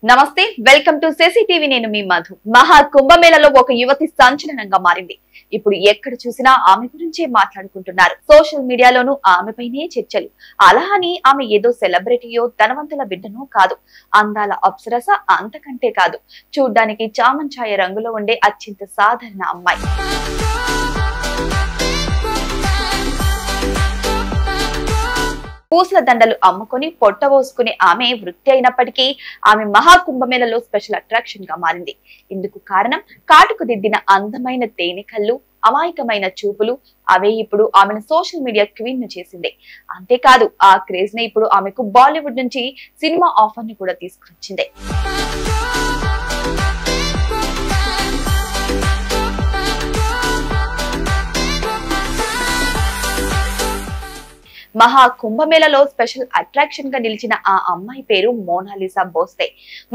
నమస్తే welcome to సెసి TV నేను మీ మధు మహా కుంభమేళలో ఒక యువతి సంచలనంగా మారింది. ఇప్పుడు ఎక్కడ చూసినా ఆమె గురించే మాట్లాడుకుంటున్నారు. సోషల్ మీడియాలోనూ ఆమెపైనే చర్చలు. అలా అని ఆమె ఏదో సెలబ్రిటీయో ధనవంతుల బిడ్డనో కాదు. అందాల అప్సరస అంతకంటే కాదు. చూడ్డానికి చామంచాయ రంగులో ఉండే అత్యంత సాధారణ అమ్మాయి. పూసల దండలు అమ్ముకొని పొట్టవోసుకునే ఆమె వృత్తి అయినప్పటికీ ఆమె మహాకుంభమేళలో స్పెషల్ అట్రాక్షన్ గా మారింది. ఇందుకు కారణం కాటుకు దిద్దిన అందమైన తేనె కళ్ళు, అమాయకమైన చూపులు. అవే ఇప్పుడు ఆమెను సోషల్ మీడియా క్వీన్ ను చేసింది. అంతేకాదు ఆ క్రేజ్ ని ఇప్పుడు ఆమెకు బాలీవుడ్ నుంచి సినిమా ఆఫర్ ని కూడా తీసుకొచ్చింది. మహా కుంభమేళలో స్పెషల్ అట్రాక్షన్ గా నిలిచిన ఆ అమ్మాయి పేరు మోనాలిసా బోస్తే.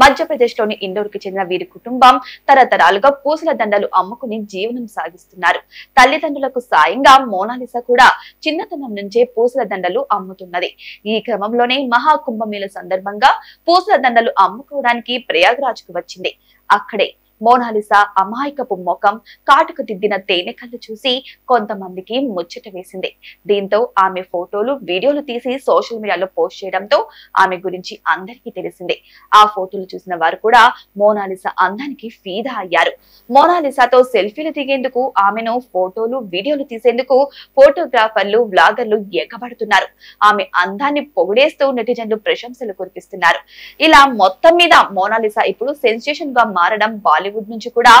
మధ్యప్రదేశ్ లోని ఇండోర్ కి చెందిన వీరి కుటుంబం తరతరాలుగా పూసల దండలు అమ్ముకుని జీవనం సాగిస్తున్నారు. తల్లిదండ్రులకు సాయంగా మోనాలిసా కూడా చిన్నతనం నుంచే పూసల దండలు అమ్ముతున్నది. ఈ క్రమంలోనే మహా కుంభమేళ సందర్భంగా పూసల దండలు అమ్ముకోవడానికి ప్రయాగ్రాజ్ కు వచ్చింది. అక్కడే మోనాలిసా అమాయకపు ముఖం, కాటుకు దిద్దిన తేనె కళ్ళు చూసి కొంతమందికి ముచ్చట వేసింది. దీంతో ఆమె ఫోటోలు, వీడియోలు తీసి సోషల్ మీడియాలో పోస్ట్ చేయడంతో ఆమె గురించి అందరికీ తెలిసింది. ఆ ఫోటోలు చూసిన వారు కూడా మోనాలిసా అందానికి ఫీదా అయ్యారు. మోనాలిసాతో సెల్ఫీలు దిగేందుకు, ఆమెను ఫోటోలు, వీడియోలు తీసేందుకు ఫోటోగ్రాఫర్లు, వ్లాగర్లు ఎగబడుతున్నారు. ఆమె అందాన్ని పొగిడేస్తూ నెటిజన్లు ప్రశంసలు కురిపిస్తున్నారు. ఇలా మొత్తం మీద మోనాలిసా ఇప్పుడు సెన్సేషన్ గా మారడం బాలీవుడ్ నుంచి కూడా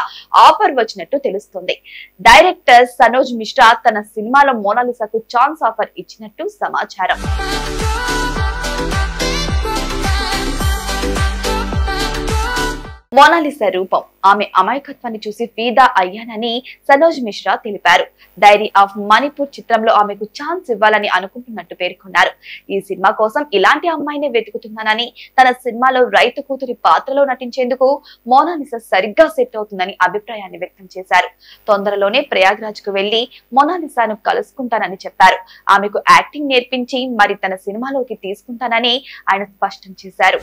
ఆఫర్ వచ్చినట్టు తెలుస్తుంది. డైరెక్టర్ సనోజ్ మిశ్రా తన సినిమాలో మోనాలిసాకు ఛాన్స్ ఆఫర్ ఇచ్చినట్టు సమాచారం. మోనాలిసా రూపం, ఆమె అమాయకత్వాన్ని చూసి ఫీదా అయ్యానని సనోజ్ మిశ్రా తెలిపారు. డైరీ ఆఫ్ మణిపూర్ చిత్రంలో ఆమెకు ఛాన్స్ ఇవ్వాలని అనుకుంటున్నట్టు పేర్కొన్నారు. ఈ సినిమా కోసం ఇలాంటి అమ్మాయినే వెతుకుతున్నానని, తన సినిమాలో రైతు కూతురి పాత్రలో నటించేందుకు మోనాలిసా సరిగ్గా సెట్ అవుతుందని అభిప్రాయాన్ని వ్యక్తం చేశారు. తొందరలోనే ప్రయాగ్రాజ్ కు వెళ్లి మోనాలిసాను కలుసుకుంటానని చెప్పారు. ఆమెకు యాక్టింగ్ నేర్పించి మరి తన సినిమాలోకి తీసుకుంటానని ఆయన స్పష్టం చేశారు.